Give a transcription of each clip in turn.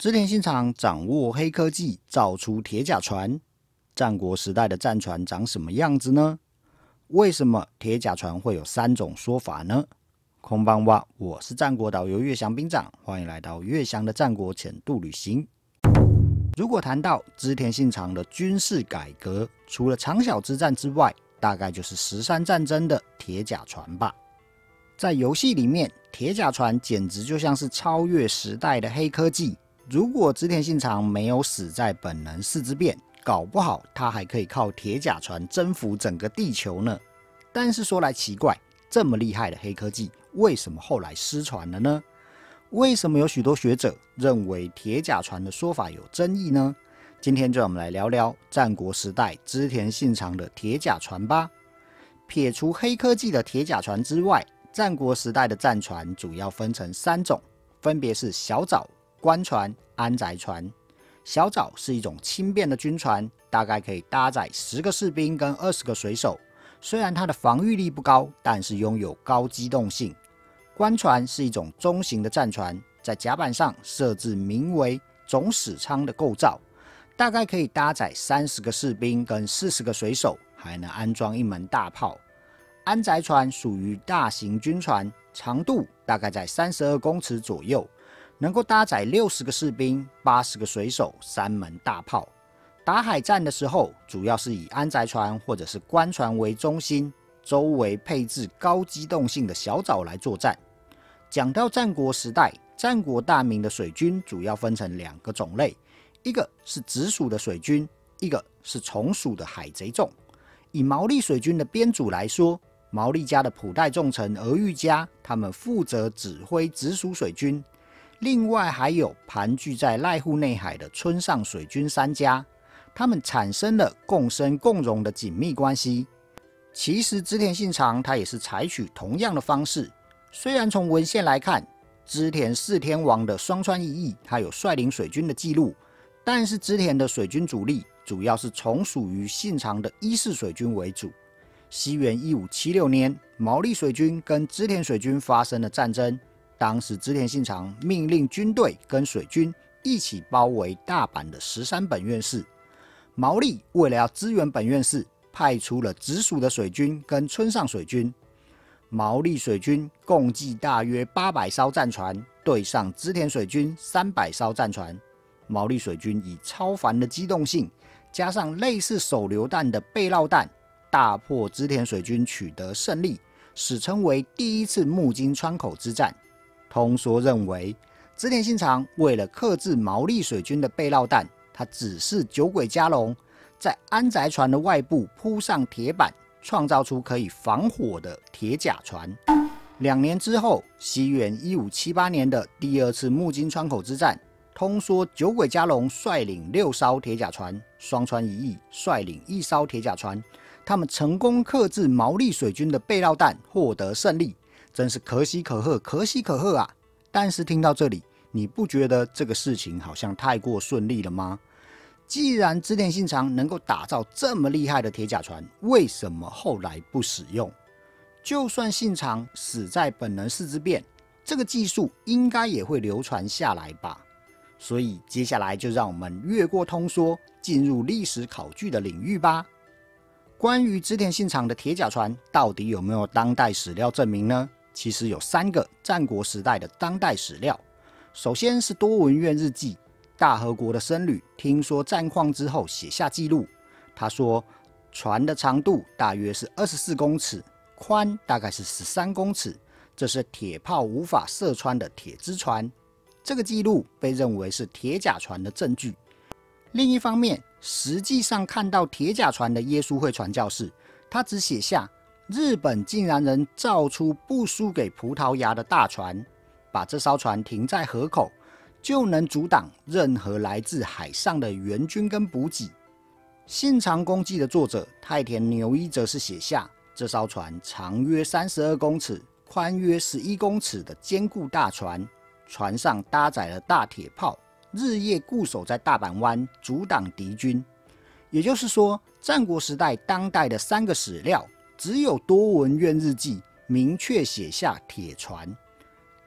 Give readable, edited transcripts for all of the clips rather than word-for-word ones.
织田信长掌握黑科技，造出铁甲船。战国时代的战船长什么样子呢？为什么铁甲船会有3种说法呢？空邦哇，我是战国导游月翔兵长，欢迎来到月翔的战国浅度旅行。如果谈到织田信长的军事改革，除了长篠之战之外，大概就是石山战争的铁甲船吧。在游戏里面，铁甲船简直就像是超越时代的黑科技。如果织田信长没有死在本能寺之变，搞不好他还可以靠铁甲船征服整个地球呢。但是说来奇怪，这么厉害的黑科技，为什么后来失传了呢？为什么有许多学者认为铁甲船的说法有争议呢？今天就让我们来聊聊战国时代织田信长的铁甲船吧。撇除黑科技的铁甲船之外，战国时代的战船主要分成3种，分别是小沼、官船、安宅船。小沼是一种轻便的军船，大概可以搭载10个士兵跟20个水手。虽然它的防御力不高，但是拥有高机动性。官船是一种中型的战船，在甲板上设置名为总使舱的构造，大概可以搭载30个士兵跟40个水手，还能安装1门大炮。安宅船属于大型军船，长度大概在32公尺左右，能够搭载60个士兵、80个水手、3门大炮。打海战的时候，主要是以安宅船或者是官船为中心，周围配置高机动性的小沼来作战。讲到战国时代，战国大名的水军主要分成2个种类，一个是直属的水军，一个是从属的海贼众。以毛利水军的编组来说，毛利家的普代重臣儿玉家，他们负责指挥直属水军。另外还有盘踞在濑户内海的村上水军3家，他们产生了共生共荣的紧密关系。其实织田信长他也是采取同样的方式，虽然从文献来看，织田四天王的双川一义他有率领水军的记录，但是织田的水军主力主要是从属于信长的伊势水军为主。西元1576年，毛利水军跟织田水军发生了战争。当时织田信长命令军队跟水军一起包围大阪的石山本院寺。毛利为了要支援本院寺，派出了直属的水军跟村上水军。毛利水军共计大约800艘战船，对上织田水军300艘战船。毛利水军以超凡的机动性，加上类似手榴弹的背绕弹，大破织田水军，取得胜利，史称为第1次木津川口之战。通说认为，织田信长为了克制毛利水军的背绕弹，他指示酒鬼加隆在安宅船的外部铺上铁板，创造出可以防火的铁甲船。2年之后，西元1578年的第2次木津川口之战，通说酒鬼加隆率领6艘铁甲船，双川一义率领1艘铁甲船，他们成功克制毛利水军的背绕弹，获得胜利。真是可喜可贺，可喜可贺啊！但是听到这里，你不觉得这个事情好像太过顺利了吗？既然织田信长能够打造这么厉害的铁甲船，为什么后来不使用？就算信长死在本能寺之变，这个技术应该也会流传下来吧？所以接下来就让我们越过通说，进入历史考据的领域吧。关于织田信长的铁甲船，到底有没有当代史料证明呢？其实有3个战国时代的当代史料。首先是多闻院日记，大和国的僧侣听说战况之后写下记录。他说，船的长度大约是24公尺，宽大概是13公尺，这是铁炮无法射穿的铁之船。这个记录被认为是铁甲船的证据。另一方面，实际上看到铁甲船的耶稣会传教士，他只写下日本竟然能造出不输给葡萄牙的大船，把这艘船停在河口，就能阻挡任何来自海上的援军跟补给。信长公记的作者太田牛一则是写下这艘船长约32公尺，宽约11公尺的坚固大船，船上搭载了大铁炮，日夜固守在大阪湾，阻挡敌军。也就是说，战国时代当代的3个史料，只有多闻院日记明确写下铁船，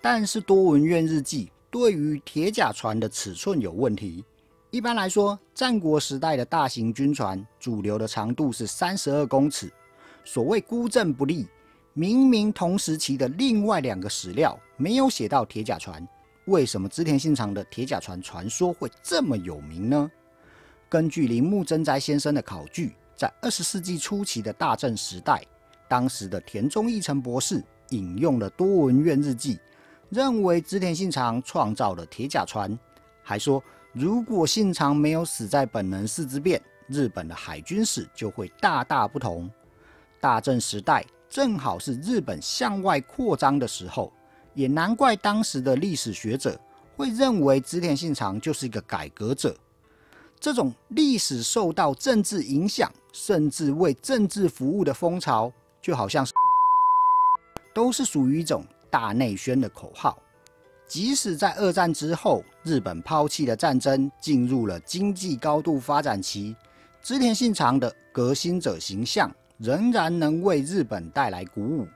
但是多闻院日记对于铁甲船的尺寸有问题。一般来说，战国时代的大型军船主流的长度是32公尺。所谓孤证不立，明明同时期的另外2个史料没有写到铁甲船，为什么织田信长的铁甲船传说会这么有名呢？根据铃木真哉先生的考据，在20世纪初期的大正时代，当时的田中义成博士引用了多闻院日记，认为织田信长创造了铁甲船，还说如果信长没有死在本能寺之变，日本的海军史就会大大不同。大正时代正好是日本向外扩张的时候，也难怪当时的历史学者会认为织田信长就是一个改革者。这种历史受到政治影响，甚至为政治服务的风潮，就好像是都是属于一种大内宣的口号。即使在2战之后，日本抛弃了战争，进入了经济高度发展期，织田信长的革新者形象仍然能为日本带来鼓舞。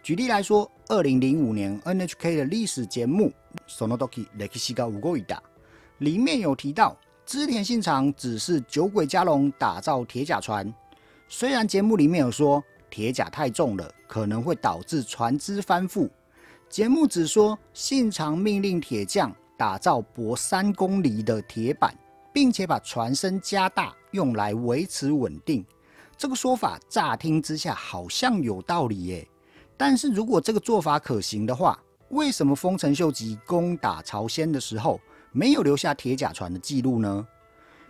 举例来说，2005年 NHK 的历史节目《その時歴史が動いた》里面有提到，织田信长只是酒鬼加隆打造铁甲船。虽然节目里面有说铁甲太重了，可能会导致船只翻覆，节目只说信长命令铁匠打造薄3公厘的铁板，并且把船身加大，用来维持稳定。这个说法乍听之下好像有道理耶，但是如果这个做法可行的话，为什么丰臣秀吉攻打朝鲜的时候没有留下铁甲船的记录呢？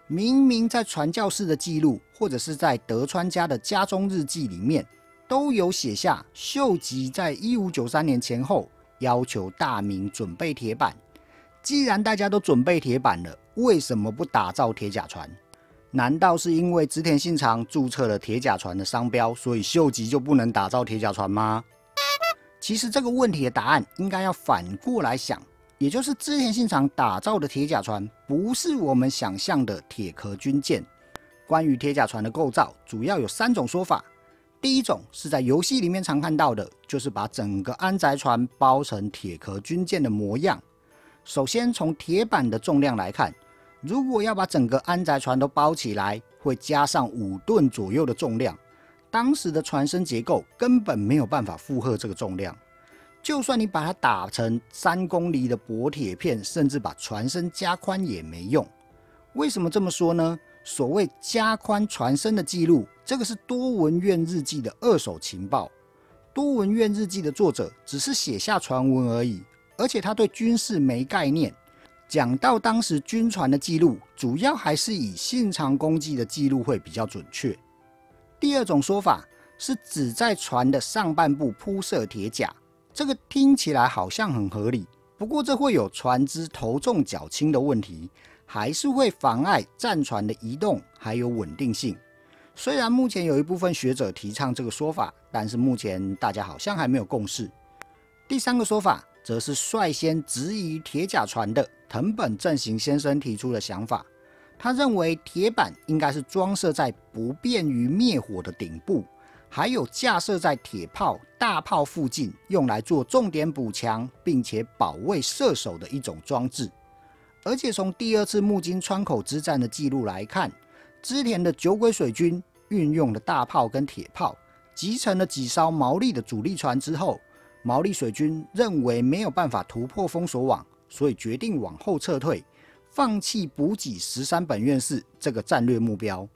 明明在传教士的记录，或者是在德川家的家中日记里面，都有写下秀吉在1593年前后要求大名准备铁板。既然大家都准备铁板了，为什么不打造铁甲船？难道是因为织田信长注册了铁甲船的商标，所以秀吉就不能打造铁甲船吗？其实这个问题的答案应该要反过来想，也就是织田信长打造的铁甲船不是我们想象的铁壳军舰。关于铁甲船的构造，主要有3种说法。第一种是在游戏里面常看到的，就是把整个安宅船包成铁壳军舰的模样。首先从铁板的重量来看，如果要把整个安宅船都包起来，会加上5吨左右的重量。当时的船身结构根本没有办法负荷这个重量。就算你把它打成3公厘的薄铁片，甚至把船身加宽也没用。为什么这么说呢？所谓加宽船身的记录，这个是多闻院日记的2手情报。多闻院日记的作者只是写下传闻而已，而且他对军事没概念。讲到当时军船的记录，主要还是以信长公记的记录会比较准确。第2种说法是只在船的上半部铺设铁甲，这个听起来好像很合理，不过这会有船只头重脚轻的问题，还是会妨碍战船的移动还有稳定性。虽然目前有一部分学者提倡这个说法，但是目前大家好像还没有共识。第3个说法则是率先质疑铁甲船的藤本正行先生提出的想法。他认为铁板应该是装设在不便于灭火的顶部，还有架设在铁炮、大炮附近，用来做重点补强，并且保卫射手的一种装置。而且从第2次木津川口之战的记录来看，织田的酒鬼水军运用了大炮跟铁炮，集成了几艘毛利的主力船之后，毛利水军认为没有办法突破封锁网，所以决定往后撤退，放弃补给13本院寺这个战略目标。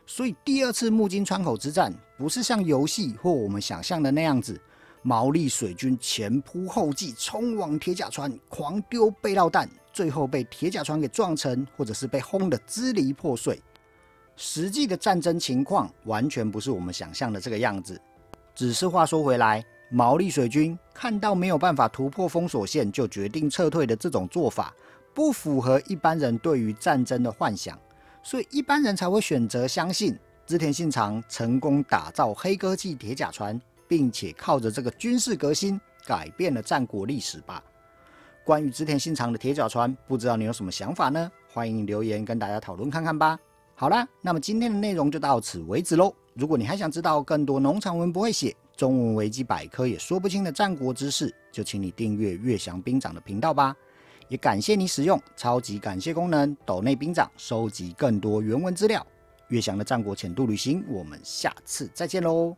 所以第2次木津川口之战不是像游戏或我们想象的那样子，毛利水军前仆后继冲往铁甲船，狂丢背绕弹，最后被铁甲船给撞沉，或者是被轰得支离破碎。实际的战争情况完全不是我们想象的这个样子。只是话说回来，毛利水军看到没有办法突破封锁线就决定撤退的这种做法，不符合一般人对于战争的幻想，所以一般人才会选择相信织田信长成功打造黑科技铁甲船，并且靠着这个军事革新改变了战国历史吧。关于织田信长的铁甲船，不知道你有什么想法呢？欢迎留言跟大家讨论看看吧。好啦，那么今天的内容就到此为止咯。如果你还想知道更多农场文不会写、中文维基百科也说不清的战国知识，就请你订阅月翔兵长的频道吧。也感谢你使用超级感谢功能斗内兵长收集更多原文资料。月翔的战国浅度旅行，我们下次再见喽。